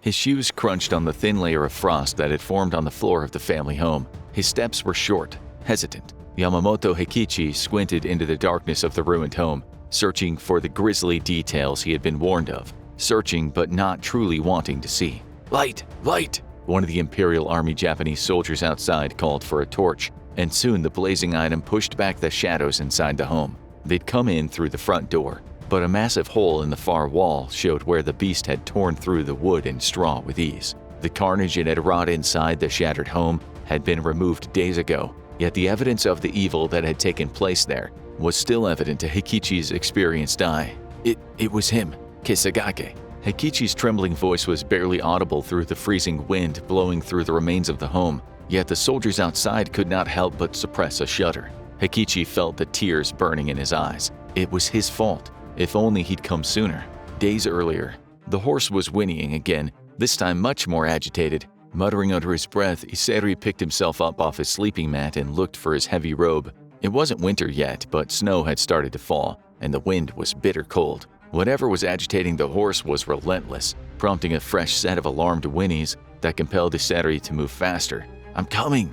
His shoes crunched on the thin layer of frost that had formed on the floor of the family home. His steps were short, hesitant. Yamamoto Heikichi squinted into the darkness of the ruined home, searching for the grisly details he had been warned of, searching but not truly wanting to see. "Light! Light!" One of the Imperial Army Japanese soldiers outside called for a torch, and soon the blazing item pushed back the shadows inside the home. They'd come in through the front door, but a massive hole in the far wall showed where the beast had torn through the wood and straw with ease. The carnage it had wrought inside the shattered home had been removed days ago, yet the evidence of the evil that had taken place there was still evident to Heikichi's experienced eye. It was him, Kisagake. Heikichi's trembling voice was barely audible through the freezing wind blowing through the remains of the home, yet the soldiers outside could not help but suppress a shudder. Heikichi felt the tears burning in his eyes. It was his fault. If only he'd come sooner. Days earlier, the horse was whinnying again, this time much more agitated. Muttering under his breath, Iseri picked himself up off his sleeping mat and looked for his heavy robe. It wasn't winter yet, but snow had started to fall, and the wind was bitter cold. Whatever was agitating the horse was relentless, prompting a fresh set of alarmed whinnies that compelled Iseri to move faster. I'm coming,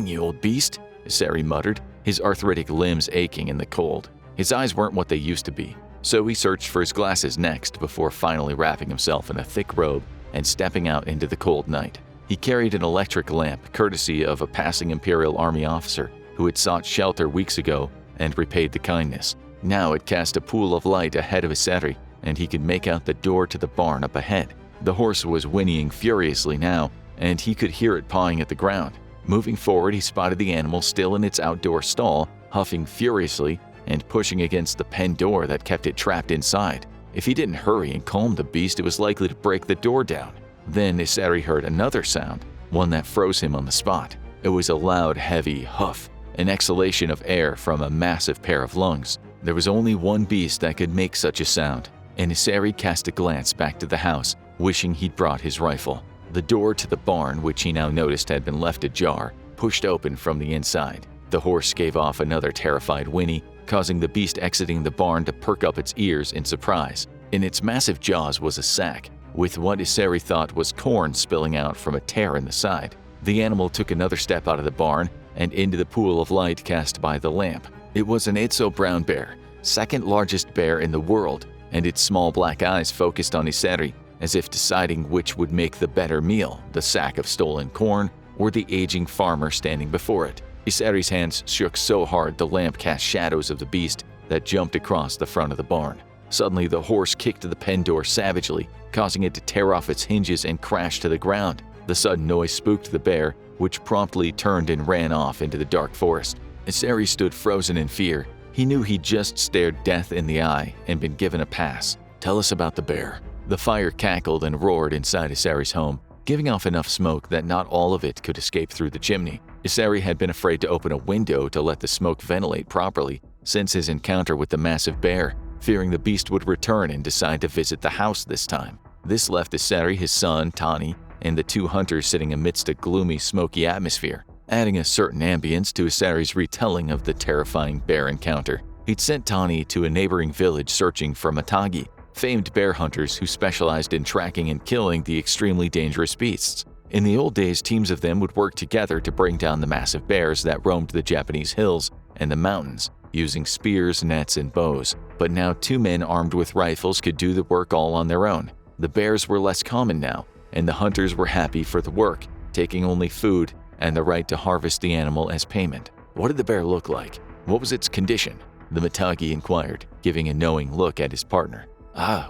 you old beast," Iseri muttered, his arthritic limbs aching in the cold. His eyes weren't what they used to be, so he searched for his glasses next before finally wrapping himself in a thick robe and stepping out into the cold night. He carried an electric lamp, courtesy of a passing Imperial Army officer who had sought shelter weeks ago and repaid the kindness. Now it cast a pool of light ahead of Iseri, and he could make out the door to the barn up ahead. The horse was whinnying furiously now, and he could hear it pawing at the ground. Moving forward, he spotted the animal still in its outdoor stall, huffing furiously and pushing against the pen door that kept it trapped inside. If he didn't hurry and calm the beast, it was likely to break the door down. Then Iseri heard another sound, one that froze him on the spot. It was a loud, heavy huff, an exhalation of air from a massive pair of lungs. There was only one beast that could make such a sound, and Iseri cast a glance back to the house, wishing he'd brought his rifle. The door to the barn, which he now noticed had been left ajar, pushed open from the inside. The horse gave off another terrified whinny, causing the beast exiting the barn to perk up its ears in surprise. In its massive jaws was a sack, with what Iseri thought was corn spilling out from a tear in the side. The animal took another step out of the barn and into the pool of light cast by the lamp. It was an Ezo brown bear, second largest bear in the world, and its small black eyes focused on Iseri, as if deciding which would make the better meal, the sack of stolen corn or the aging farmer standing before it. Iseri's hands shook so hard the lamp cast shadows of the beast that jumped across the front of the barn. Suddenly, the horse kicked the pen door savagely, causing it to tear off its hinges and crash to the ground. The sudden noise spooked the bear, which promptly turned and ran off into the dark forest. Iseri stood frozen in fear. He knew he'd just stared death in the eye and been given a pass. "Tell us about the bear." The fire cackled and roared inside Iseri's home, giving off enough smoke that not all of it could escape through the chimney. Iseri had been afraid to open a window to let the smoke ventilate properly since his encounter with the massive bear, fearing the beast would return and decide to visit the house this time. This left Iseri, his son, Tani, and the two hunters sitting amidst a gloomy, smoky atmosphere, adding a certain ambience to Iseri's retelling of the terrifying bear encounter. He'd sent Tani to a neighboring village searching for Matagi, famed bear hunters who specialized in tracking and killing the extremely dangerous beasts. In the old days, teams of them would work together to bring down the massive bears that roamed the Japanese hills and the mountains, using spears, nets, and bows. But now 2 men armed with rifles could do the work all on their own. The bears were less common now, and the hunters were happy for the work, taking only food and the right to harvest the animal as payment. What did the bear look like? What was its condition? The Matagi inquired, giving a knowing look at his partner.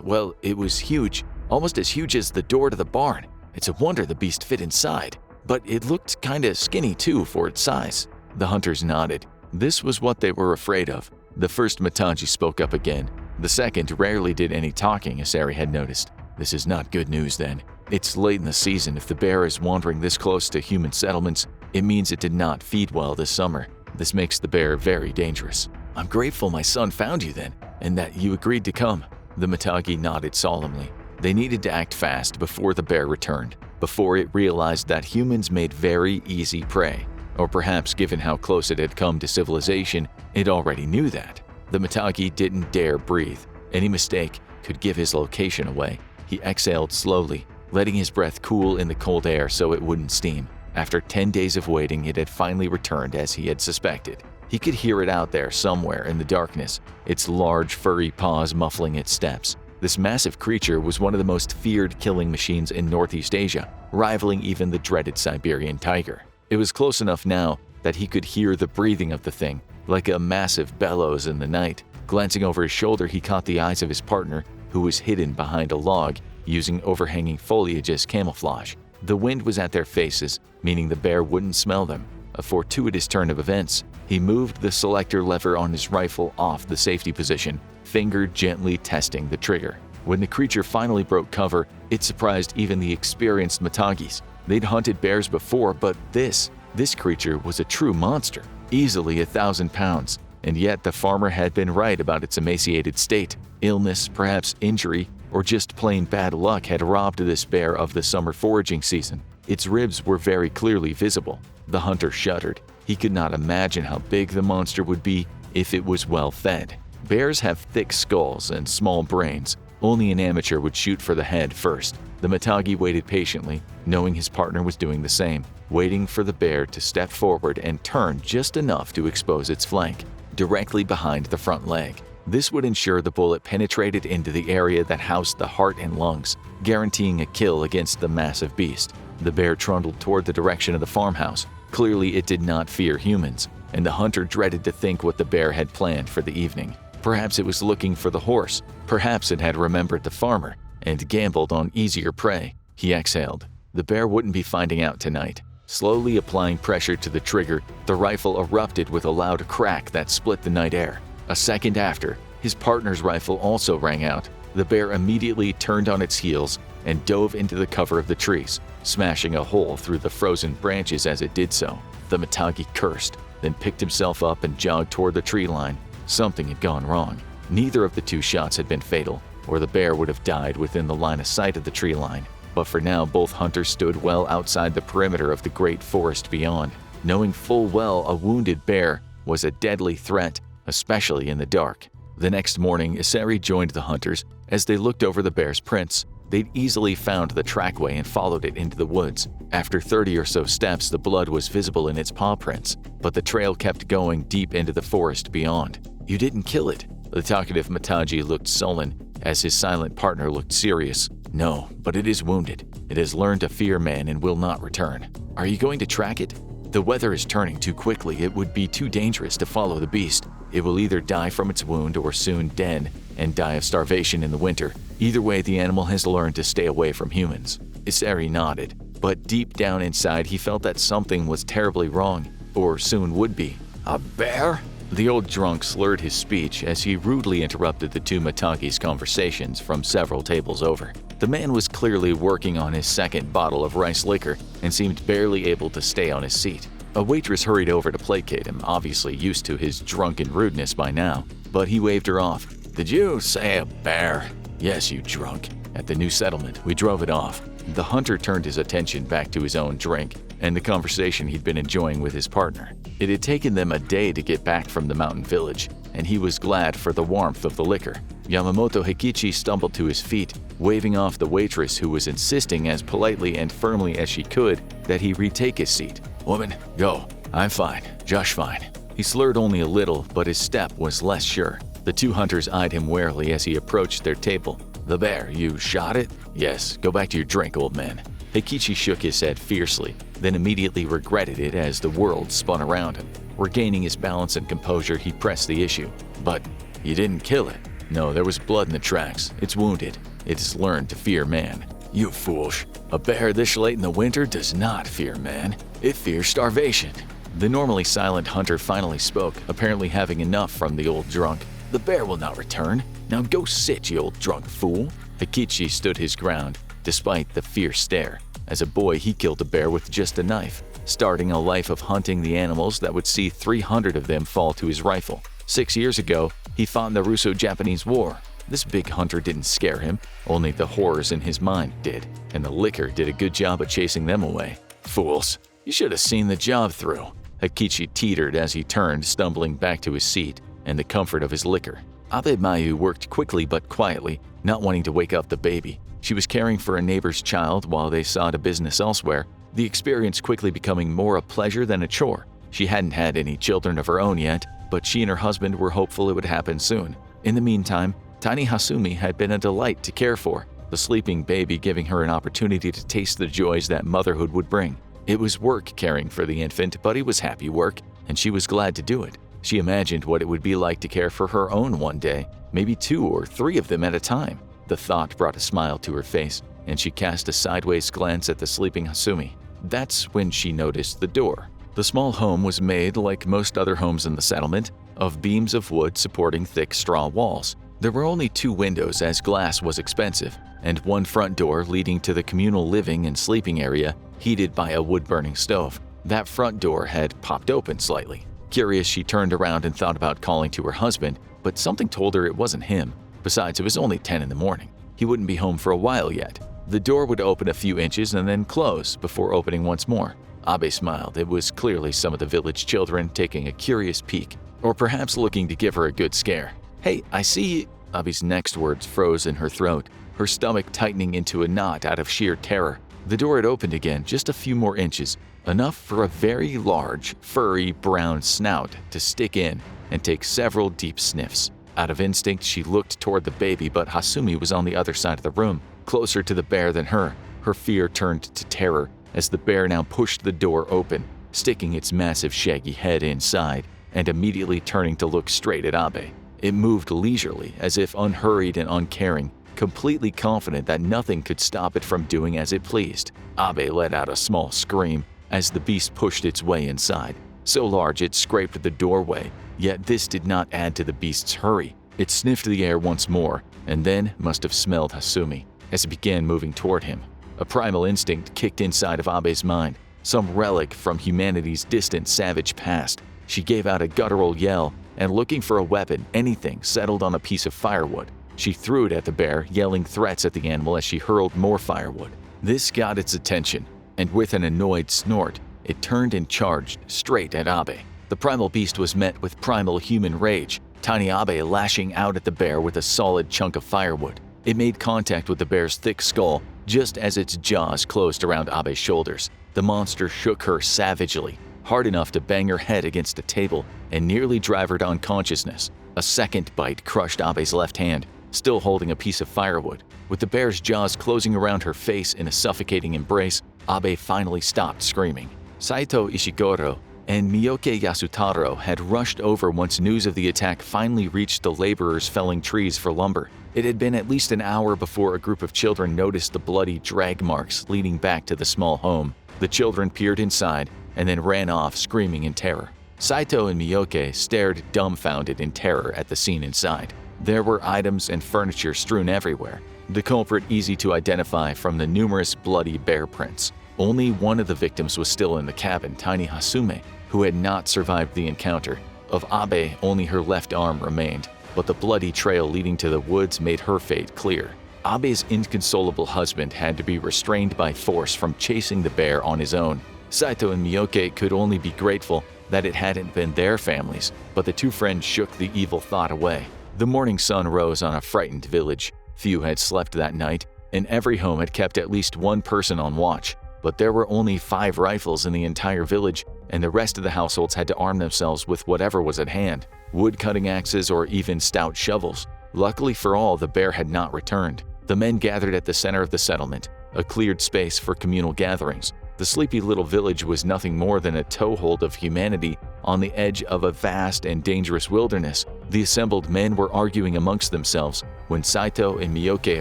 Well, it was huge, almost as huge as the door to the barn. It's a wonder the beast fit inside, but it looked kinda skinny too for its size. The hunters nodded. This was what they were afraid of. The first Matagi spoke up again. The second rarely did any talking, Iseri had noticed. This is not good news then. It's late in the season. If the bear is wandering this close to human settlements, it means it did not feed well this summer. This makes the bear very dangerous. I'm grateful my son found you then, and that you agreed to come. The Matagi nodded solemnly. They needed to act fast before the bear returned, before it realized that humans made very easy prey. Or perhaps, given how close it had come to civilization, it already knew that. The Matagi didn't dare breathe. Any mistake could give his location away. He exhaled slowly, letting his breath cool in the cold air so it wouldn't steam. After 10 days of waiting, it had finally returned as he had suspected. He could hear it out there somewhere in the darkness, its large furry paws muffling its steps. This massive creature was one of the most feared killing machines in Northeast Asia, rivaling even the dreaded Siberian tiger. It was close enough now that he could hear the breathing of the thing, like a massive bellows in the night. Glancing over his shoulder, he caught the eyes of his partner, who was hidden behind a log, using overhanging foliage as camouflage. The wind was at their faces, meaning the bear wouldn't smell them. A fortuitous turn of events. He moved the selector lever on his rifle off the safety position, finger gently testing the trigger. When the creature finally broke cover, it surprised even the experienced Matagis. They'd hunted bears before, but this creature was a true monster, easily 1,000 pounds. And yet the farmer had been right about its emaciated state. Illness, perhaps injury, or just plain bad luck had robbed this bear of the summer foraging season. Its ribs were very clearly visible. The hunter shuddered. He could not imagine how big the monster would be if it was well fed. Bears have thick skulls and small brains. Only an amateur would shoot for the head first. The Matagi waited patiently, knowing his partner was doing the same, waiting for the bear to step forward and turn just enough to expose its flank, directly behind the front leg. This would ensure the bullet penetrated into the area that housed the heart and lungs, guaranteeing a kill against the massive beast. The bear trundled toward the direction of the farmhouse. Clearly, it did not fear humans, and the hunter dreaded to think what the bear had planned for the evening. Perhaps it was looking for the horse. Perhaps it had remembered the farmer and gambled on easier prey. He exhaled. The bear wouldn't be finding out tonight. Slowly applying pressure to the trigger, the rifle erupted with a loud crack that split the night air. A second after, his partner's rifle also rang out. The bear immediately turned on its heels and dove into the cover of the trees, smashing a hole through the frozen branches as it did so. The Matagi cursed, then picked himself up and jogged toward the tree line. Something had gone wrong. Neither of the two shots had been fatal, or the bear would have died within the line of sight of the tree line. But for now, both hunters stood well outside the perimeter of the great forest beyond, knowing full well a wounded bear was a deadly threat, especially in the dark. The next morning, Iseri joined the hunters. As they looked over the bear's prints, they'd easily found the trackway and followed it into the woods. After 30 or so steps, the blood was visible in its paw prints, but the trail kept going deep into the forest beyond. "You didn't kill it." The talkative Matagi looked sullen, as his silent partner looked serious. "No, but it is wounded. It has learned to fear man and will not return." "Are you going to track it?" "The weather is turning too quickly. It would be too dangerous to follow the beast. It will either die from its wound or soon den and die of starvation in the winter. Either way, the animal has learned to stay away from humans." Iseri nodded, but deep down inside he felt that something was terribly wrong, or soon would be. "A bear?" The old drunk slurred his speech as he rudely interrupted the two Matagis' conversations from several tables over. The man was clearly working on his second bottle of rice liquor and seemed barely able to stay on his seat. A waitress hurried over to placate him, obviously used to his drunken rudeness by now, but he waved her off. "Did you say a bear?" "Yes, you drunk. At the new settlement, we drove it off." The hunter turned his attention back to his own drink and the conversation he'd been enjoying with his partner. It had taken them a day to get back from the mountain village, and he was glad for the warmth of the liquor. Yamamoto Heikichi stumbled to his feet, waving off the waitress who was insisting as politely and firmly as she could that he retake his seat. "Woman, go. I'm fine. Josh fine." He slurred only a little, but his step was less sure. The two hunters eyed him warily as he approached their table. "The bear, you shot it?" "Yes. Go back to your drink, old man." Heikichi shook his head fiercely, then immediately regretted it as the world spun around him. Regaining his balance and composure, he pressed the issue. "But you didn't kill it." "No, there was blood in the tracks. It's wounded. It has learned to fear man." "You foolish. A bear this late in the winter does not fear man. It fears starvation." The normally silent hunter finally spoke, apparently having enough from the old drunk. "The bear will not return. Now go sit, you old drunk fool." Heikichi stood his ground, despite the fierce stare. As a boy, he killed a bear with just a knife, starting a life of hunting the animals that would see 300 of them fall to his rifle. 6 years ago, he fought in the Russo-Japanese War. This big hunter didn't scare him, only the horrors in his mind did, and the liquor did a good job of chasing them away. "Fools, you should have seen the job through." Heikichi teetered as he turned, stumbling back to his seat and the comfort of his liquor. Abe Mayu worked quickly but quietly, not wanting to wake up the baby. She was caring for a neighbor's child while they sought a business elsewhere, the experience quickly becoming more a pleasure than a chore. She hadn't had any children of her own yet, but she and her husband were hopeful it would happen soon. In the meantime, tiny Hasumi had been a delight to care for, the sleeping baby giving her an opportunity to taste the joys that motherhood would bring. It was work caring for the infant, but it was happy work, and she was glad to do it. She imagined what it would be like to care for her own one day, maybe 2 or 3 of them at a time. The thought brought a smile to her face, and she cast a sideways glance at the sleeping Hasumi. That's when she noticed the door. The small home was made, like most other homes in the settlement, of beams of wood supporting thick straw walls. There were only 2 windows as glass was expensive, and one front door leading to the communal living and sleeping area heated by a wood-burning stove. That front door had popped open slightly. Curious, she turned around and thought about calling to her husband, but something told her it wasn't him. Besides, it was only 10 in the morning. He wouldn't be home for a while yet. The door would open a few inches and then close before opening once more. Abe smiled. It was clearly some of the village children taking a curious peek, or perhaps looking to give her a good scare. "Hey, I see." Abe's next words froze in her throat, her stomach tightening into a knot out of sheer terror. The door had opened again, just a few more inches, enough for a very large, furry brown snout to stick in and take several deep sniffs. Out of instinct, she looked toward the baby, but Hasumi was on the other side of the room, closer to the bear than her. Her fear turned to terror as the bear now pushed the door open, sticking its massive shaggy head inside and immediately turning to look straight at Abe. It moved leisurely, as if unhurried and uncaring, completely confident that nothing could stop it from doing as it pleased. Abe let out a small scream as the beast pushed its way inside. So large it scraped the doorway, yet this did not add to the beast's hurry. It sniffed the air once more, and then must have smelled Hasumi as it began moving toward him. A primal instinct kicked inside of Abe's mind, some relic from humanity's distant savage past. She gave out a guttural yell, and looking for a weapon, anything, settled on a piece of firewood. She threw it at the bear, yelling threats at the animal as she hurled more firewood. This got its attention, and with an annoyed snort, it turned and charged straight at Abe. The primal beast was met with primal human rage, tiny Abe lashing out at the bear with a solid chunk of firewood. It made contact with the bear's thick skull just as its jaws closed around Abe's shoulders. The monster shook her savagely, hard enough to bang her head against a table and nearly drive her to unconsciousness. A second bite crushed Abe's left hand, still holding a piece of firewood. With the bear's jaws closing around her face in a suffocating embrace, Abe finally stopped screaming. Saito Ishiguro and Miyoke Yasutaro had rushed over once news of the attack finally reached the laborers felling trees for lumber. It had been at least an hour before a group of children noticed the bloody drag marks leading back to the small home. The children peered inside and then ran off screaming in terror. Saito and Miyoke stared dumbfounded in terror at the scene inside. There were items and furniture strewn everywhere, the culprit easy to identify from the numerous bloody bear prints. Only one of the victims was still in the cabin, tiny Hasumi, who had not survived the encounter. Of Abe, only her left arm remained, but the bloody trail leading to the woods made her fate clear. Abe's inconsolable husband had to be restrained by force from chasing the bear on his own. Saito and Miyoke could only be grateful that it hadn't been their families, but the two friends shook the evil thought away. The morning sun rose on a frightened village. Few had slept that night, and every home had kept at least one person on watch. But there were only 5 rifles in the entire village, and the rest of the households had to arm themselves with whatever was at hand, wood-cutting axes or even stout shovels. Luckily for all, the bear had not returned. The men gathered at the center of the settlement, a cleared space for communal gatherings. The sleepy little village was nothing more than a toehold of humanity on the edge of a vast and dangerous wilderness. The assembled men were arguing amongst themselves when Saito and Miyoke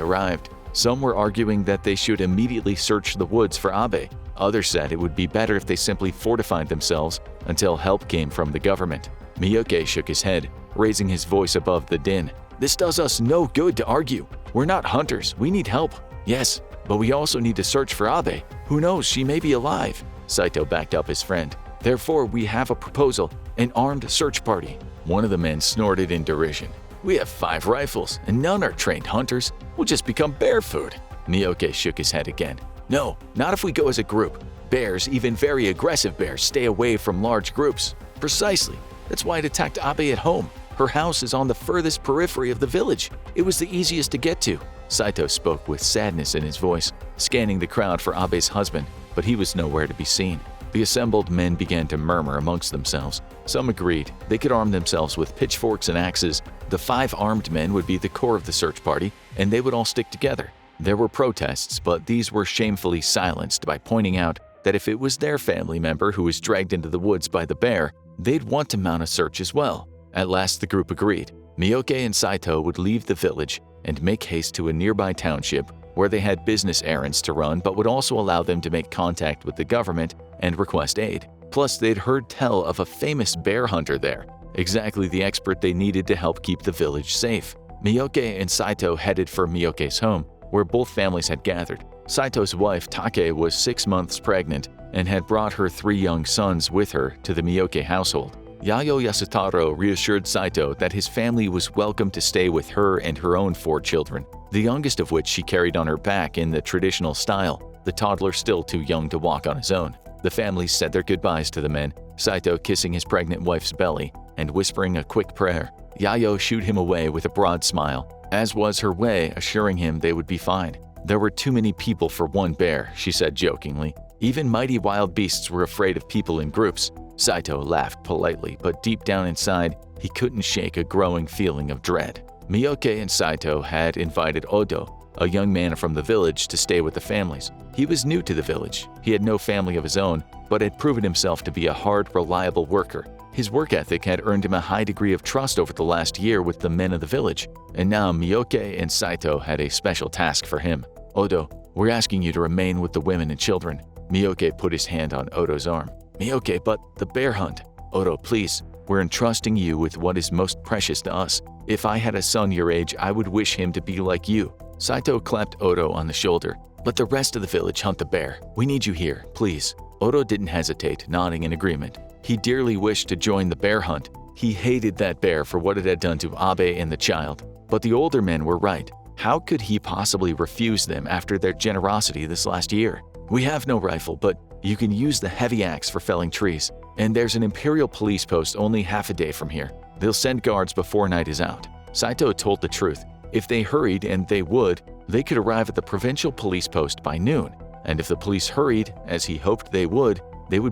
arrived. Some were arguing that they should immediately search the woods for Abe. Others said it would be better if they simply fortified themselves until help came from the government. Miyoke shook his head, raising his voice above the din. "This does us no good to argue. We're not hunters. We need help. Yes, but we also need to search for Abe. Who knows, she may be alive." Saito backed up his friend. "Therefore, we have a proposal, an armed search party." One of the men snorted in derision. "We have 5 rifles, and none are trained hunters. We'll just become bear food." Miyoke shook his head again. "No, not if we go as a group. Bears, even very aggressive bears, stay away from large groups." "Precisely. That's why it attacked Abe at home. Her house is on the furthest periphery of the village. It was the easiest to get to." Saito spoke with sadness in his voice, scanning the crowd for Abe's husband, but he was nowhere to be seen. The assembled men began to murmur amongst themselves. Some agreed they could arm themselves with pitchforks and axes. The 5 armed men would be the core of the search party, and they would all stick together. There were protests, but these were shamefully silenced by pointing out that if it was their family member who was dragged into the woods by the bear, they'd want to mount a search as well. At last the group agreed. Miyoke and Saito would leave the village and make haste to a nearby township where they had business errands to run but would also allow them to make contact with the government and request aid. Plus, they'd heard tell of a famous bear hunter there, exactly the expert they needed to help keep the village safe. Miyoke and Saito headed for Miyoke's home, where both families had gathered. Saito's wife, Take, was 6 months pregnant and had brought her 3 young sons with her to the Miyoke household. Yayo Yasutaro reassured Saito that his family was welcome to stay with her and her own 4 children, the youngest of which she carried on her back in the traditional style, the toddler still too young to walk on his own. The families said their goodbyes to the men, Saito kissing his pregnant wife's belly and whispering a quick prayer. Yayo shooed him away with a broad smile, as was her way, assuring him they would be fine. There were too many people for one bear, she said jokingly. Even mighty wild beasts were afraid of people in groups. Saito laughed politely, but deep down inside, he couldn't shake a growing feeling of dread. Miyoke and Saito had invited Odo, a young man from the village, to stay with the families. He was new to the village. He had no family of his own, but had proven himself to be a hard, reliable worker. His work ethic had earned him a high degree of trust over the last year with the men of the village, and now Miyoke and Saito had a special task for him. Odo, we're asking you to remain with the women and children. Miyoke put his hand on Odo's arm. Miyoke, but the bear hunt. Odo, please, we're entrusting you with what is most precious to us. If I had a son your age, I would wish him to be like you. Saito clapped Odo on the shoulder. Let the rest of the village hunt the bear. We need you here, please. Odo didn't hesitate, nodding in agreement. He dearly wished to join the bear hunt. He hated that bear for what it had done to Abe and the child. But the older men were right. How could he possibly refuse them after their generosity this last year? We have no rifle, but you can use the heavy axe for felling trees. And there's an imperial police post only half a day from here. They'll send guards before night is out. Saito told the truth. If they hurried, and they would, they could arrive at the provincial police post by noon. And if the police hurried, as he hoped they would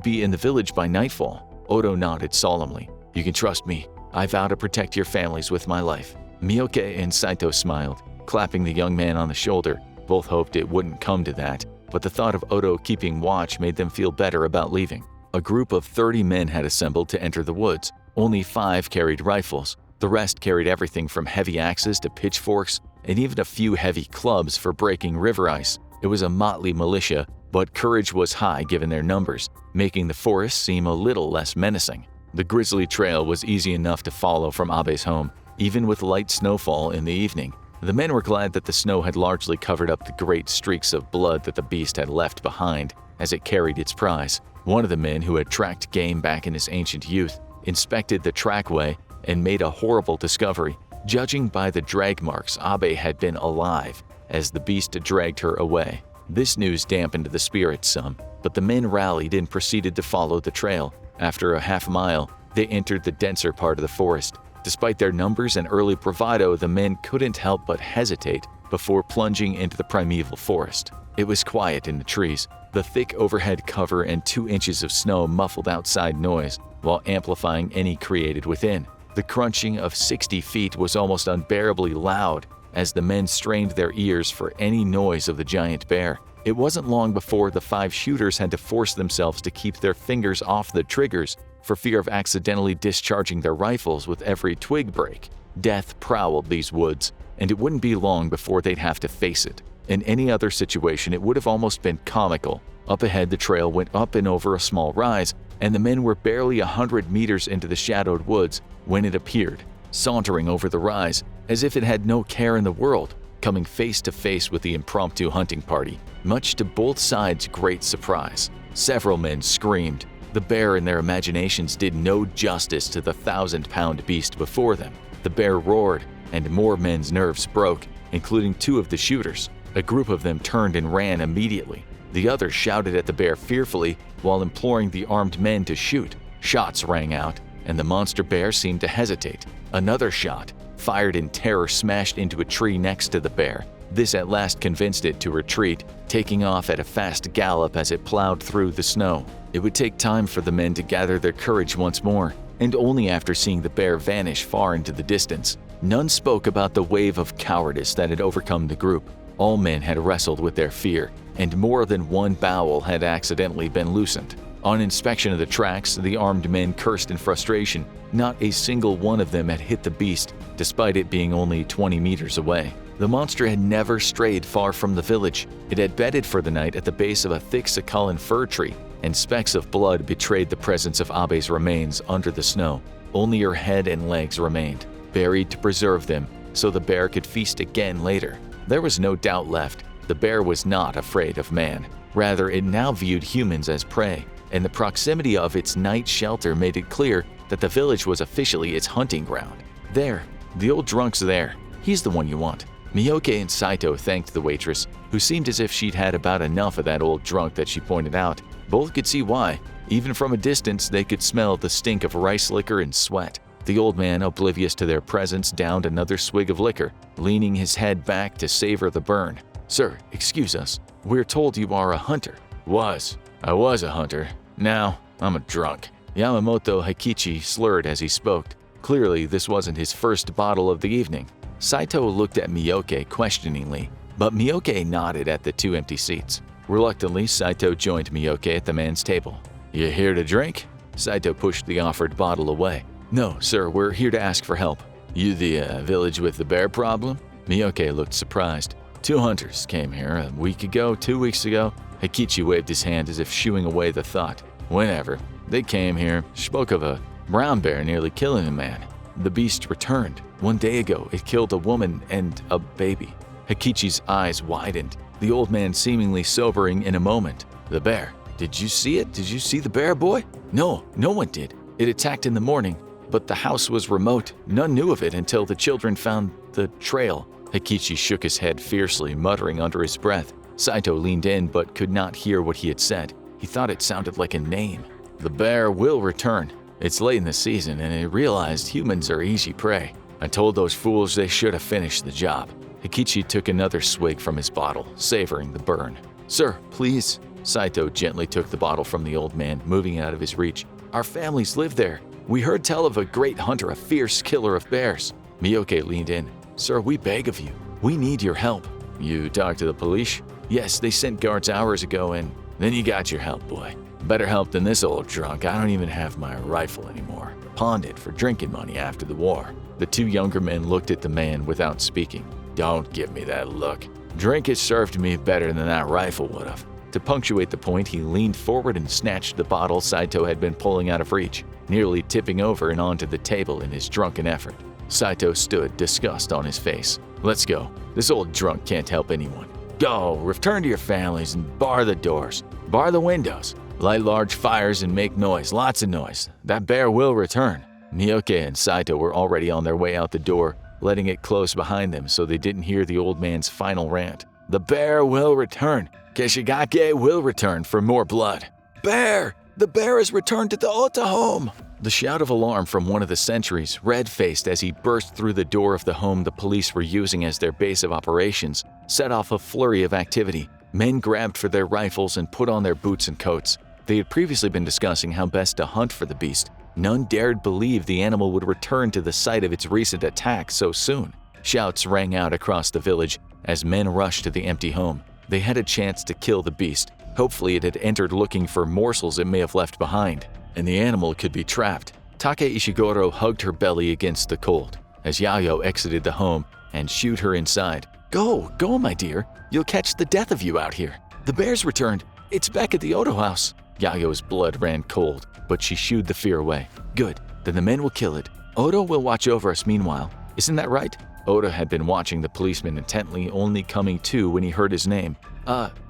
be in the village by nightfall. Odo nodded solemnly. You can trust me. I vow to protect your families with my life. Miyoke and Saito smiled, clapping the young man on the shoulder. Both hoped it wouldn't come to that, but the thought of Odo keeping watch made them feel better about leaving. A group of 30 men had assembled to enter the woods. Only 5 carried rifles. The rest carried everything from heavy axes to pitchforks, and even a few heavy clubs for breaking river ice. It was a motley militia, but courage was high given their numbers, making the forest seem a little less menacing. The grizzly trail was easy enough to follow from Abe's home, even with light snowfall in the evening. The men were glad that the snow had largely covered up the great streaks of blood that the beast had left behind as it carried its prize. One of the men who had tracked game back in his ancient youth inspected the trackway and made a horrible discovery. Judging by the drag marks, Abe had been alive as the beast dragged her away. This news dampened the spirits some, but the men rallied and proceeded to follow the trail. After a half mile, they entered the denser part of the forest. Despite their numbers and early bravado, the men couldn't help but hesitate before plunging into the primeval forest. It was quiet in the trees. The thick overhead cover and 2 inches of snow muffled outside noise while amplifying any created within. The crunching of 60 feet was almost unbearably loud as the men strained their ears for any noise of the giant bear. It wasn't long before the 5 shooters had to force themselves to keep their fingers off the triggers for fear of accidentally discharging their rifles with every twig break. Death prowled these woods, and it wouldn't be long before they'd have to face it. In any other situation, it would have almost been comical. Up ahead, the trail went up and over a small rise, and the men were barely 100 meters into the shadowed woods when it appeared, sauntering over the rise as if it had no care in the world, coming face to face with the impromptu hunting party, much to both sides' great surprise. Several men screamed. The bear in their imaginations did no justice to the 1,000-pound beast before them. The bear roared, and more men's nerves broke, including 2 of the shooters. A group of them turned and ran immediately. The others shouted at the bear fearfully while imploring the armed men to shoot. Shots rang out, and the monster bear seemed to hesitate. Another shot, fired in terror, smashed into a tree next to the bear, This at last convinced it to retreat, taking off at a fast gallop as it plowed through the snow. It would take time for the men to gather their courage once more, and only after seeing the bear vanish far into the distance. None spoke about the wave of cowardice that had overcome the group. All men had wrestled with their fear, and more than one bowel had accidentally been loosened. On inspection of the tracks, the armed men cursed in frustration. Not a single one of them had hit the beast, despite it being only 20 meters away. The monster had never strayed far from the village. It had bedded for the night at the base of a thick Sakhalin fir tree, and specks of blood betrayed the presence of Abe's remains under the snow. Only her head and legs remained, buried to preserve them, so the bear could feast again later. There was no doubt left. The bear was not afraid of man. Rather, it now viewed humans as prey, and the proximity of its night shelter made it clear that the village was officially its hunting ground. There, the old drunk's there. He's the one you want. Miyoke and Saito thanked the waitress, who seemed as if she'd had about enough of that old drunk that she pointed out. Both could see why. Even from a distance, they could smell the stink of rice liquor and sweat. The old man, oblivious to their presence, downed another swig of liquor, leaning his head back to savor the burn. "Sir, excuse us. We're told you are a hunter." I was a hunter. Now, I'm a drunk." Yamamoto Heikichi slurred as he spoke. Clearly, this wasn't his first bottle of the evening. Saito looked at Miyoke questioningly, but Miyoke nodded at the two empty seats. Reluctantly, Saito joined Miyoke at the man's table. "You here to drink?" Saito pushed the offered bottle away. "No, sir, we're here to ask for help." "You the village with the bear problem?" Miyoke looked surprised. "Two hunters came here a week ago, 2 weeks ago." Heikichi waved his hand as if shooing away the thought. "Whenever. They came here, spoke of a brown bear nearly killing a man. The beast returned. 1 day ago, it killed a woman and a baby." Heikichi's eyes widened, the old man seemingly sobering in a moment. "The bear. Did you see it? Did you see the bear, boy?" "No, no one did. It attacked in the morning, but the house was remote. None knew of it until the children found the trail." Heikichi shook his head fiercely, muttering under his breath. Saito leaned in but could not hear what he had said. He thought it sounded like a name. "The bear will return. It's late in the season, and I realized humans are easy prey. I told those fools they should have finished the job." Heikichi took another swig from his bottle, savoring the burn. "Sir, please." Saito gently took the bottle from the old man, moving it out of his reach. "Our families live there. We heard tell of a great hunter, a fierce killer of bears." Miyoke leaned in. "Sir, we beg of you. We need your help." "You talked to the police?" "Yes, they sent guards hours ago and—" "Then you got your help, boy. Better help than this old drunk. I don't even have my rifle anymore. Pawned it for drinking money after the war." The two younger men looked at the man without speaking. "Don't give me that look. Drink has served me better than that rifle would have." To punctuate the point, he leaned forward and snatched the bottle Saito had been pulling out of reach, nearly tipping over and onto the table in his drunken effort. Saito stood, disgust on his face. "Let's go. This old drunk can't help anyone. Go, return to your families and bar the doors. Bar the windows. Light large fires and make noise, lots of noise. That bear will return." Miyoke and Saito were already on their way out the door, letting it close behind them so they didn't hear the old man's final rant. "The bear will return. Kishigake will return for more blood." "Bear! The bear has returned to the Ota home!" The shout of alarm from one of the sentries, red-faced as he burst through the door of the home the police were using as their base of operations, set off a flurry of activity. Men grabbed for their rifles and put on their boots and coats. They had previously been discussing how best to hunt for the beast. None dared believe the animal would return to the site of its recent attack so soon. Shouts rang out across the village as men rushed to the empty home. They had a chance to kill the beast. Hopefully it had entered looking for morsels it may have left behind, and the animal could be trapped. Take Ishiguro hugged her belly against the cold as Yayo exited the home and shooed her inside. Go, my dear. You'll catch the death of you out here. The bear's returned. It's back at the Odo house." Yayo's blood ran cold, but she shooed the fear away. "Good, then the men will kill it. Odo will watch over us meanwhile. Isn't that right?" Odo had been watching the policeman intently, only coming to when he heard his name.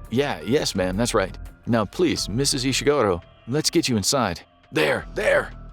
Yes, ma'am, that's right. Now please, Mrs. Ishiguro, let's get you inside." There!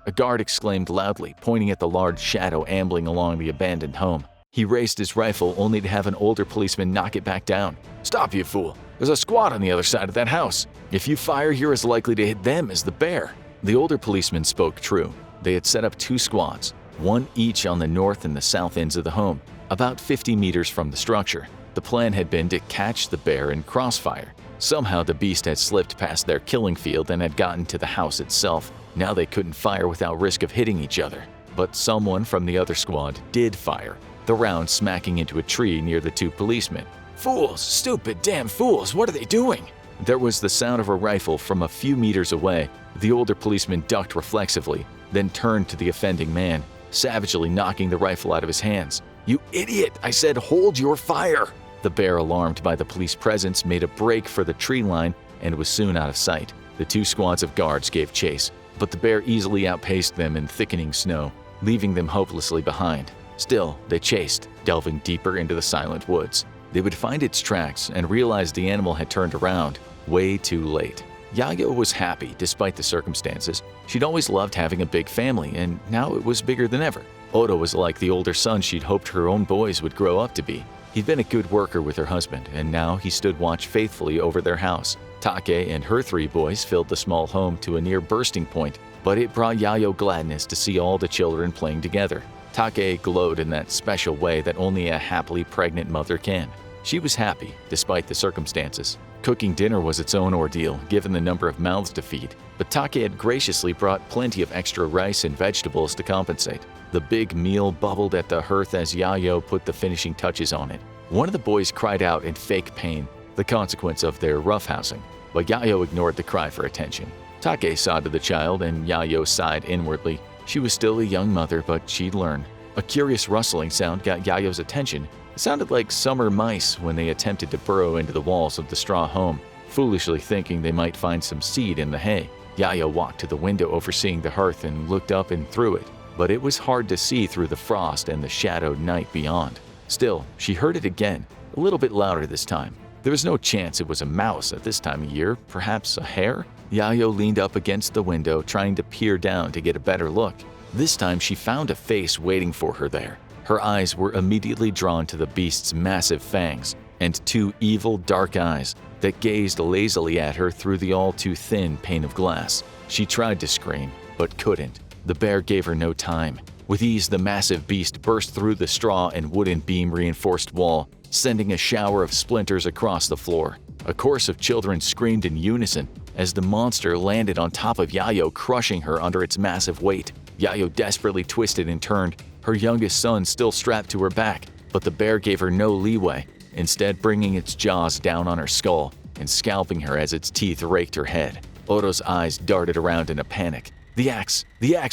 A guard exclaimed loudly, pointing at the large shadow ambling along the abandoned home. He raised his rifle only to have an older policeman knock it back down. "Stop, you fool! There's a squad on the other side of that house. If you fire, you're as likely to hit them as the bear." The older policeman spoke true. They had set up 2 squads, one each on the north and the south ends of the home, about 50 meters from the structure. The plan had been to catch the bear in crossfire. Somehow the beast had slipped past their killing field and had gotten to the house itself. Now they couldn't fire without risk of hitting each other. But someone from the other squad did fire, the round smacking into a tree near the two policemen. "Fools! Stupid damn fools! What are they doing?" There was the sound of a rifle from a few meters away. The older policeman ducked reflexively, then turned to the offending man, savagely knocking the rifle out of his hands. "You idiot! I said hold your fire!" The bear, alarmed by the police presence, made a break for the tree line and was soon out of sight. The two squads of guards gave chase, but the bear easily outpaced them in thickening snow, leaving them hopelessly behind. Still, they chased, delving deeper into the silent woods. They would find its tracks and realize the animal had turned around, way too late. Yayo was happy despite the circumstances. She'd always loved having a big family, and now it was bigger than ever. Odo was like the older son she'd hoped her own boys would grow up to be. He'd been a good worker with her husband, and now he stood watch faithfully over their house. Take and her 3 boys filled the small home to a near bursting point, but it brought Yayo gladness to see all the children playing together. Take glowed in that special way that only a happily pregnant mother can. She was happy, despite the circumstances. Cooking dinner was its own ordeal, given the number of mouths to feed, but Take had graciously brought plenty of extra rice and vegetables to compensate. The big meal bubbled at the hearth as Yayo put the finishing touches on it. One of the boys cried out in fake pain, the consequence of their roughhousing, but Yayo ignored the cry for attention. Take saw to the child, and Yayo sighed inwardly. She was still a young mother, but she'd learn. A curious rustling sound got Yayo's attention. It sounded like summer mice when they attempted to burrow into the walls of the straw home, foolishly thinking they might find some seed in the hay. Yayo walked to the window overseeing the hearth and looked up and through it, but it was hard to see through the frost and the shadowed night beyond. Still, she heard it again, a little bit louder this time. There was no chance it was a mouse at this time of year, perhaps a hare? Yayo leaned up against the window, trying to peer down to get a better look. This time she found a face waiting for her there. Her eyes were immediately drawn to the beast's massive fangs and 2 evil, dark eyes that gazed lazily at her through the all-too-thin pane of glass. She tried to scream, but couldn't. The bear gave her no time. With ease, the massive beast burst through the straw and wooden beam-reinforced wall, sending a shower of splinters across the floor. A chorus of children screamed in unison as the monster landed on top of Yayo, crushing her under its massive weight. Yayo desperately twisted and turned, her youngest son still strapped to her back, but the bear gave her no leeway, instead bringing its jaws down on her skull and scalping her as its teeth raked her head. Odo's eyes darted around in a panic. The axe!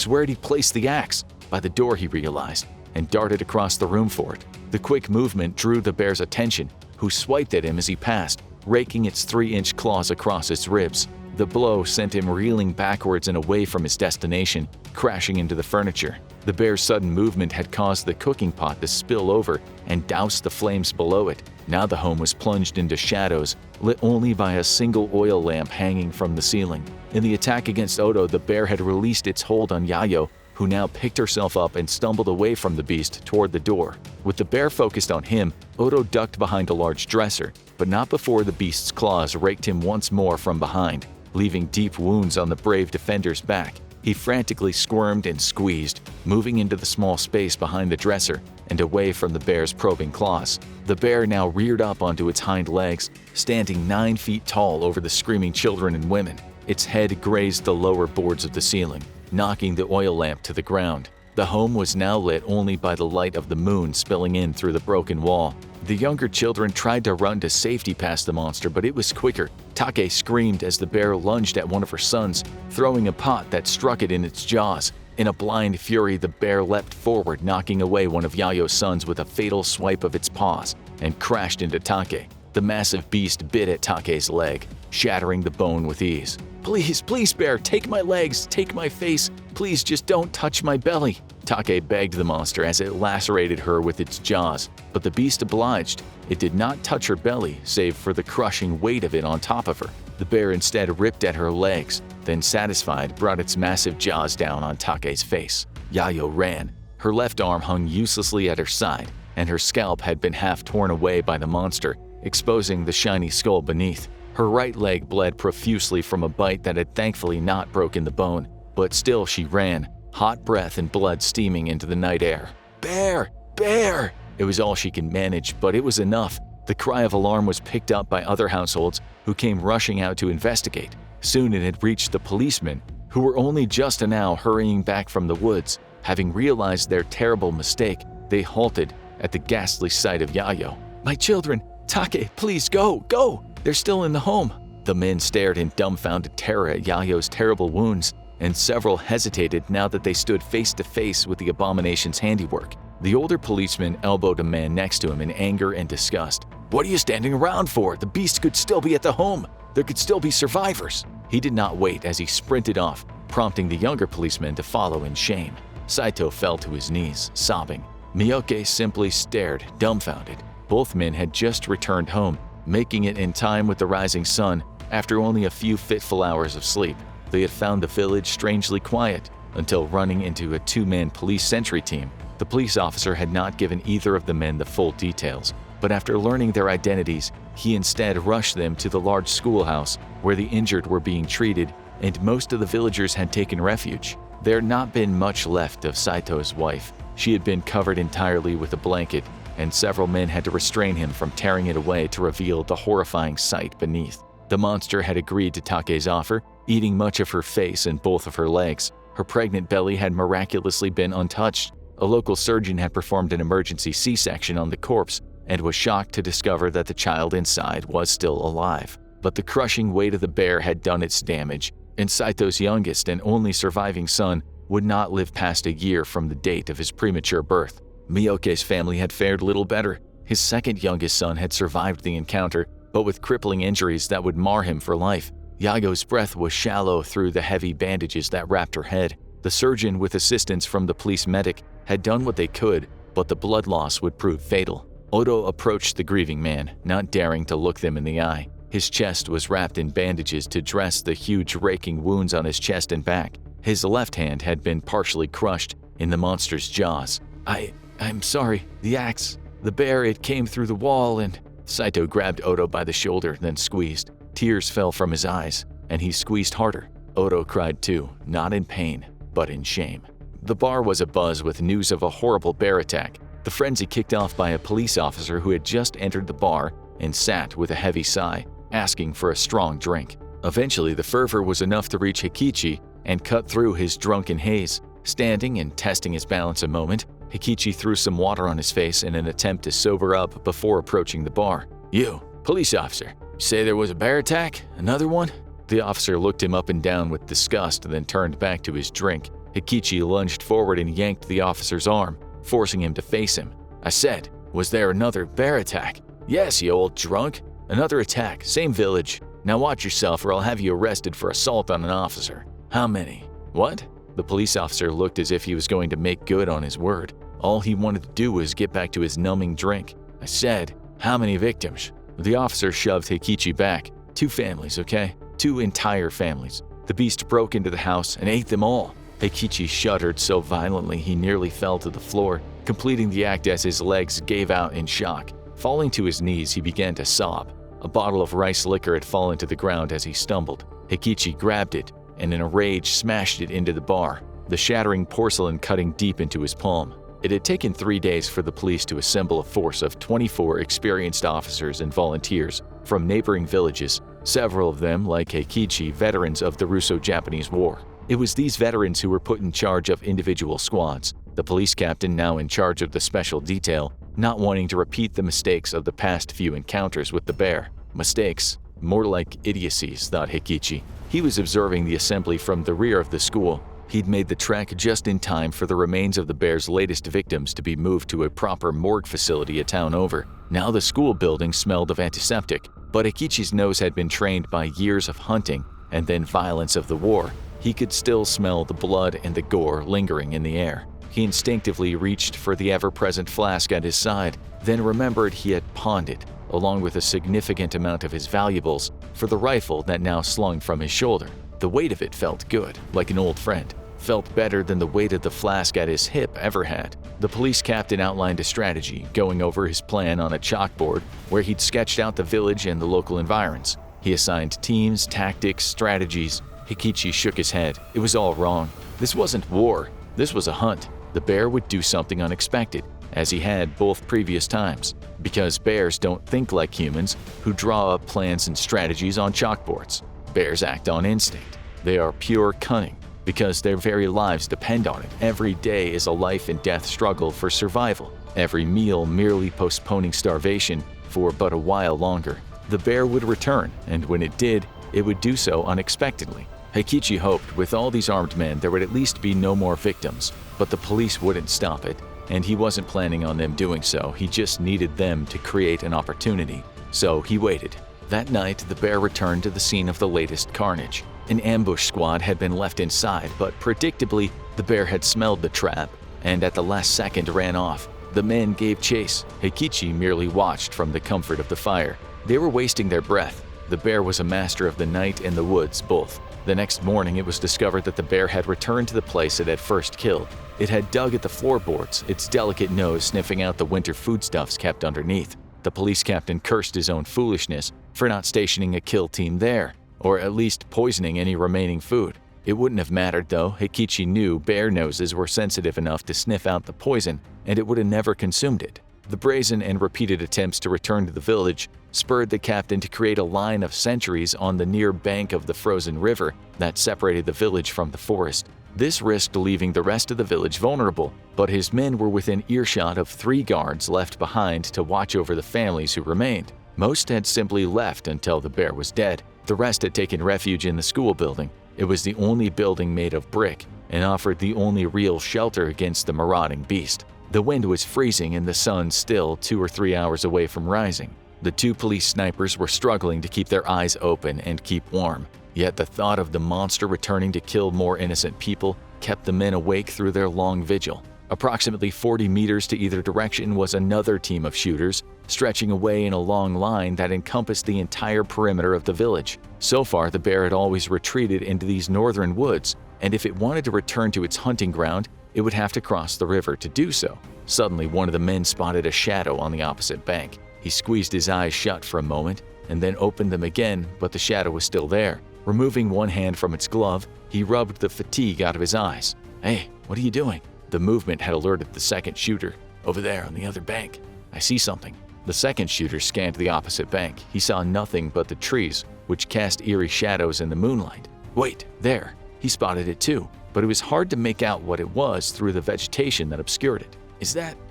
Where'd he place the axe? By the door, he realized, and darted across the room for it. The quick movement drew the bear's attention, who swiped at him as he passed, raking its 3-inch claws across his ribs. The blow sent him reeling backwards and away from his destination, crashing into the furniture. The bear's sudden movement had caused the cooking pot to spill over and douse the flames below it. Now the home was plunged into shadows, lit only by a single oil lamp hanging from the ceiling. In the attack against Odo, the bear had released its hold on Yayo, who now picked herself up and stumbled away from the beast toward the door. With the bear focused on him, Odo ducked behind a large dresser, but not before the beast's claws raked him once more from behind, leaving deep wounds on the brave defender's back. He frantically squirmed and squeezed, moving into the small space behind the dresser and away from the bear's probing claws. The bear now reared up onto its hind legs, standing 9 feet tall over the screaming children and women. Its head grazed the lower boards of the ceiling, knocking the oil lamp to the ground. The home was now lit only by the light of the moon spilling in through the broken wall. The younger children tried to run to safety past the monster, but it was quicker. Take screamed as the bear lunged at one of her sons, throwing a pot that struck it in its jaws. In a blind fury, the bear leapt forward, knocking away one of Yayo's sons with a fatal swipe of its paws, and crashed into Take. The massive beast bit at Take's leg, shattering the bone with ease. Please, bear, take my legs, take my face. Please just don't touch my belly." Take begged the monster as it lacerated her with its jaws, but the beast obliged. It did not touch her belly, save for the crushing weight of it on top of her. The bear instead ripped at her legs, then satisfied, brought its massive jaws down on Take's face. Yayo ran. Her left arm hung uselessly at her side, and her scalp had been half torn away by the monster, exposing the shiny skull beneath. Her right leg bled profusely from a bite that had thankfully not broken the bone, but still she ran, hot breath and blood steaming into the night air. "Bear! Bear!" It was all she could manage, but it was enough. The cry of alarm was picked up by other households who came rushing out to investigate. Soon it had reached the policemen, who were only just now hurrying back from the woods. Having realized their terrible mistake, they halted at the ghastly sight of Yayo. "My children! Take, please go! Go! They're still in the home!" The men stared in dumbfounded terror at Yayo's terrible wounds, and several hesitated now that they stood face to face with the abomination's handiwork. The older policeman elbowed a man next to him in anger and disgust. "What are you standing around for? The beast could still be at the home. There could still be survivors." He did not wait as he sprinted off, prompting the younger policeman to follow in shame. Saito fell to his knees, sobbing. Miyoke simply stared, dumbfounded. Both men had just returned home, making it in time with the rising sun after only a few fitful hours of sleep. They had found the village strangely quiet until running into a two-man police sentry team. The police officer had not given either of the men the full details, but after learning their identities, he instead rushed them to the large schoolhouse where the injured were being treated and most of the villagers had taken refuge. There had not been much left of Saito's wife. She had been covered entirely with a blanket, and several men had to restrain him from tearing it away to reveal the horrifying sight beneath. The monster had agreed to Take's offer, eating much of her face and both of her legs. Her pregnant belly had miraculously been untouched. A local surgeon had performed an emergency C-section on the corpse and was shocked to discover that the child inside was still alive. But the crushing weight of the bear had done its damage, and Saito's youngest and only surviving son would not live past a year from the date of his premature birth. Miyoke's family had fared little better. His second youngest son had survived the encounter, but with crippling injuries that would mar him for life. Yayo's breath was shallow through the heavy bandages that wrapped her head. The surgeon, with assistance from the police medic, had done what they could, but the blood loss would prove fatal. Odo approached the grieving man, not daring to look them in the eye. His chest was wrapped in bandages to dress the huge raking wounds on his chest and back. His left hand had been partially crushed in the monster's jaws. I'm sorry, the axe. The bear, it came through the wall and… Saito grabbed Odo by the shoulder, then squeezed. Tears fell from his eyes, and he squeezed harder. Odo cried too, not in pain, but in shame. The bar was abuzz with news of a horrible bear attack. The frenzy kicked off by a police officer who had just entered the bar and sat with a heavy sigh, asking for a strong drink. Eventually, the fervor was enough to reach Hikichi and cut through his drunken haze. Standing and testing his balance a moment, Hikichi threw some water on his face in an attempt to sober up before approaching the bar. "You, police officer, you say there was a bear attack? Another one?" The officer looked him up and down with disgust, then turned back to his drink. Hikichi lunged forward and yanked the officer's arm, forcing him to face him. "I said, was there another bear attack?" "Yes, you old drunk. Another attack, same village. Now watch yourself or I'll have you arrested for assault on an officer." "How many?" "What?" The police officer looked as if he was going to make good on his word. All he wanted to do was get back to his numbing drink. "I said, how many victims?" The officer shoved Hikichi back. "2 families, okay? 2 entire families. The beast broke into the house and ate them all." Hikichi shuddered so violently he nearly fell to the floor, completing the act as his legs gave out in shock. Falling to his knees, he began to sob. A bottle of rice liquor had fallen to the ground as he stumbled. Hikichi grabbed it and in a rage smashed it into the bar, the shattering porcelain cutting deep into his palm. It had taken 3 days for the police to assemble a force of 24 experienced officers and volunteers from neighboring villages, several of them, like Hikichi, veterans of the Russo-Japanese War. It was these veterans who were put in charge of individual squads. The police captain, now in charge of the special detail, not wanting to repeat the mistakes of the past few encounters with the bear. Mistakes? More like idiocies, thought Hikichi. He was observing the assembly from the rear of the school. He'd made the trek just in time for the remains of the bear's latest victims to be moved to a proper morgue facility a town over. Now the school building smelled of antiseptic, but Hikichi's nose had been trained by years of hunting and then violence of the war. He could still smell the blood and the gore lingering in the air. He instinctively reached for the ever-present flask at his side, then remembered he had pawned it, along with a significant amount of his valuables, for the rifle that now slung from his shoulder. The weight of it felt good, like an old friend. Felt better than the weight of the flask at his hip ever had. The police captain outlined a strategy, going over his plan on a chalkboard where he'd sketched out the village and the local environs. He assigned teams, tactics, strategies. Hikichi shook his head. It was all wrong. This wasn't war. This was a hunt. The bear would do something unexpected. as he had both previous times, because bears don't think like humans who draw up plans and strategies on chalkboards. Bears act on instinct. They are pure cunning, because their very lives depend on it. Every day is a life and death struggle for survival, every meal merely postponing starvation for but a while longer. The bear would return, and when it did, it would do so unexpectedly. Heikichi hoped with all these armed men there would at least be no more victims, but the police wouldn't stop it, and he wasn't planning on them doing so. He just needed them to create an opportunity. So he waited. That night, the bear returned to the scene of the latest carnage. An ambush squad had been left inside, but predictably, the bear had smelled the trap, and at the last second ran off. The men gave chase. Heikichi merely watched from the comfort of the fire. They were wasting their breath. The bear was a master of the night and the woods, both. The next morning, it was discovered that the bear had returned to the place it had first killed. It had dug at the floorboards, its delicate nose sniffing out the winter foodstuffs kept underneath. The police captain cursed his own foolishness for not stationing a kill team there, or at least poisoning any remaining food. It wouldn't have mattered though. Heikichi knew bear noses were sensitive enough to sniff out the poison, and it would have never consumed it. The brazen and repeated attempts to return to the village spurred the captain to create a line of sentries on the near bank of the frozen river that separated the village from the forest. This risked leaving the rest of the village vulnerable, but his men were within earshot of 3 guards left behind to watch over the families who remained. Most had simply left until the bear was dead. The rest had taken refuge in the school building. It was the only building made of brick and offered the only real shelter against the marauding beast. The wind was freezing and the sun still 2 or 3 hours away from rising. The 2 police snipers were struggling to keep their eyes open and keep warm. Yet the thought of the monster returning to kill more innocent people kept the men awake through their long vigil. Approximately 40 meters to either direction was another team of shooters, stretching away in a long line that encompassed the entire perimeter of the village. So far, the bear had always retreated into these northern woods, and if it wanted to return to its hunting ground, it would have to cross the river to do so. Suddenly, one of the men spotted a shadow on the opposite bank. He squeezed his eyes shut for a moment and then opened them again, but the shadow was still there. Removing one hand from its glove, he rubbed the fatigue out of his eyes. "Hey, what are you doing?" The movement had alerted the second shooter. "Over there on the other bank. I see something." The second shooter scanned the opposite bank. He saw nothing but the trees, which cast eerie shadows in the moonlight. "Wait, there." He spotted it too, but it was hard to make out what it was through the vegetation that obscured it.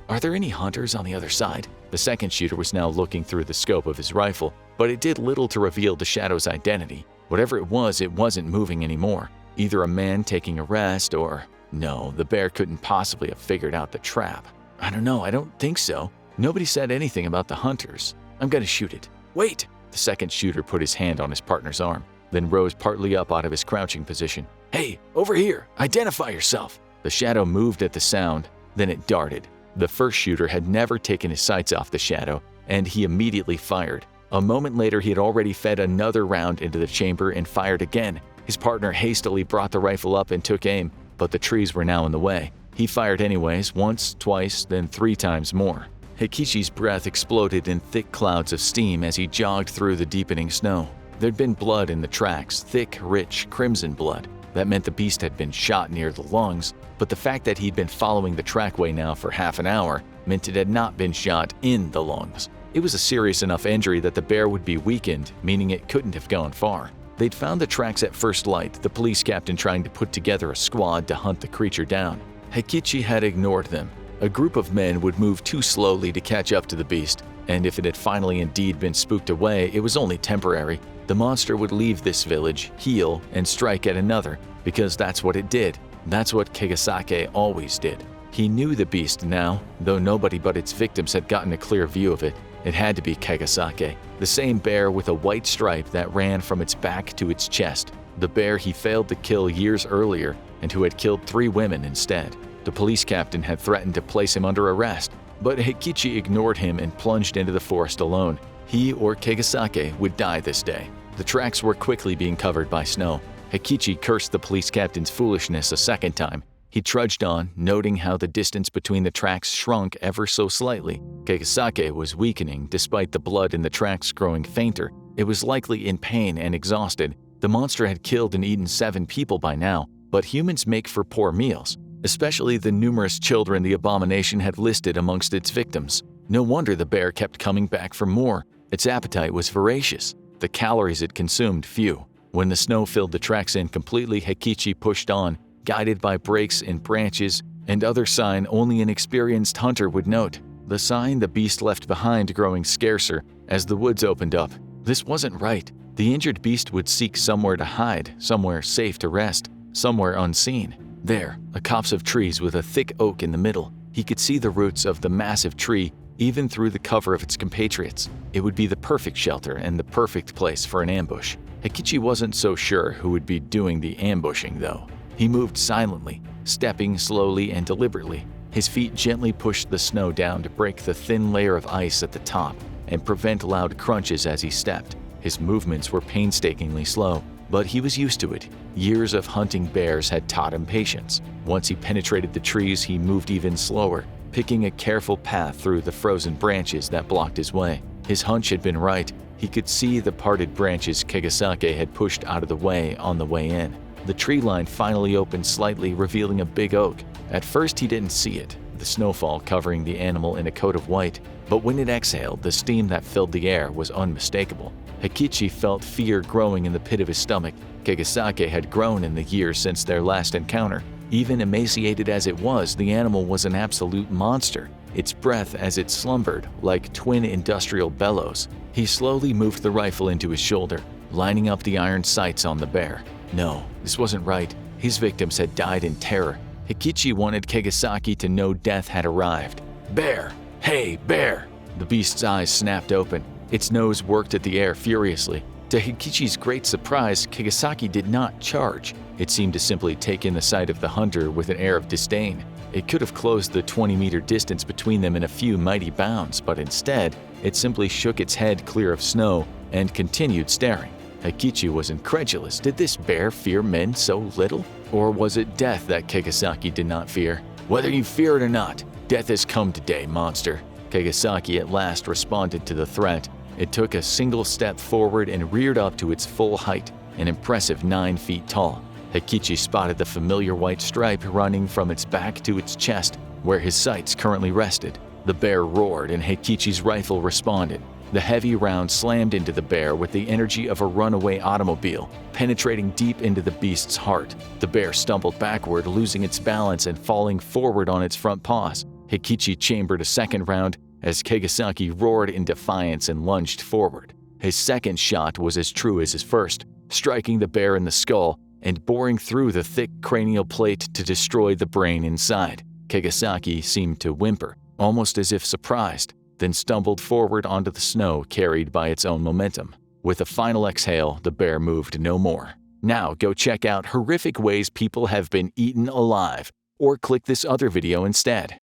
Are there any hunters on the other side?" The second shooter was now looking through the scope of his rifle, but it did little to reveal the shadow's identity. Whatever it wasn't moving anymore. Either a man taking a rest or… No, the bear couldn't possibly have figured out the trap. "I don't know, I don't think so. Nobody said anything about the hunters. I'm gonna shoot it." "Wait!" The second shooter put his hand on his partner's arm, then rose partly up out of his crouching position. "Hey, over here! Identify yourself!" The shadow moved at the sound, then it darted. The first shooter had never taken his sights off the shadow, and he immediately fired. A moment later, he had already fed another round into the chamber and fired again. His partner hastily brought the rifle up and took aim, but the trees were now in the way. He fired anyways, once, twice, then 3 times more. Heikichi's breath exploded in thick clouds of steam as he jogged through the deepening snow. There'd been blood in the tracks, thick, rich, crimson blood. That meant the beast had been shot near the lungs, but the fact that he'd been following the trackway now for half an hour meant it had not been shot in the lungs. It was a serious enough injury that the bear would be weakened, meaning it couldn't have gone far. They'd found the tracks at first light, the police captain trying to put together a squad to hunt the creature down. Heikichi had ignored them. A group of men would move too slowly to catch up to the beast, and if it had finally indeed been spooked away, it was only temporary. The monster would leave this village, heal, and strike at another, because that's what it did. That's what Kegasake always did. He knew the beast now, though nobody but its victims had gotten a clear view of it. It had to be Kegasake, the same bear with a white stripe that ran from its back to its chest, the bear he failed to kill years earlier and who had killed 3 women instead. The police captain had threatened to place him under arrest, but Heikichi ignored him and plunged into the forest alone. He or Kegasake would die this day. The tracks were quickly being covered by snow. Heikichi cursed the police captain's foolishness a second time. He trudged on, noting how the distance between the tracks shrunk ever so slightly. Kegasake was weakening despite the blood in the tracks growing fainter. It was likely in pain and exhausted. The monster had killed and eaten 7 people by now, but humans make for poor meals. especially the numerous children the abomination had listed amongst its victims. No wonder the bear kept coming back for more. Its appetite was voracious, the calories it consumed few. When the snow filled the tracks in completely, Heikichi pushed on, guided by breaks in branches and other sign only an experienced hunter would note. The sign the beast left behind growing scarcer as the woods opened up. This wasn't right. The injured beast would seek somewhere to hide, somewhere safe to rest, somewhere unseen. There, a copse of trees with a thick oak in the middle. He could see the roots of the massive tree even through the cover of its compatriots. It would be the perfect shelter and the perfect place for an ambush. Heikichi wasn't so sure who would be doing the ambushing, though. He moved silently, stepping slowly and deliberately. His feet gently pushed the snow down to break the thin layer of ice at the top and prevent loud crunches as he stepped. His movements were painstakingly slow, but he was used to it. Years of hunting bears had taught him patience. Once he penetrated the trees, he moved even slower, picking a careful path through the frozen branches that blocked his way. His hunch had been right. He could see the parted branches Kegasake had pushed out of the way on the way in. The tree line finally opened slightly, revealing a big oak. At first he didn't see it, the snowfall covering the animal in a coat of white, but when it exhaled, the steam that filled the air was unmistakable. Heikichi felt fear growing in the pit of his stomach. Kegasake had grown in the years since their last encounter. Even emaciated as it was, the animal was an absolute monster, its breath as it slumbered like twin industrial bellows. He slowly moved the rifle into his shoulder, lining up the iron sights on the bear. No, this wasn't right. His victims had died in terror. Heikichi wanted Kegasake to know death had arrived. Bear! Hey, bear! The beast's eyes snapped open. Its nose worked at the air furiously. To Heikichi's great surprise, Kegasake did not charge. It seemed to simply take in the sight of the hunter with an air of disdain. It could have closed the 20-meter distance between them in a few mighty bounds, but instead, it simply shook its head clear of snow and continued staring. Heikichi was incredulous. Did this bear fear men so little? Or was it death that Kegasake did not fear? Whether you fear it or not, death has come today, monster. Kegasake at last responded to the threat. It took a single step forward and reared up to its full height, an impressive 9 feet tall. Heikichi spotted the familiar white stripe running from its back to its chest, where his sights currently rested. The bear roared and Heikichi's rifle responded. The heavy round slammed into the bear with the energy of a runaway automobile, penetrating deep into the beast's heart. The bear stumbled backward, losing its balance and falling forward on its front paws. Heikichi chambered a second round as Kegasake roared in defiance and lunged forward. His second shot was as true as his first, striking the bear in the skull and boring through the thick cranial plate to destroy the brain inside. Kegasake seemed to whimper, almost as if surprised, then stumbled forward onto the snow carried by its own momentum. With a final exhale, the bear moved no more. Now go check out horrific ways people have been eaten alive, or click this other video instead.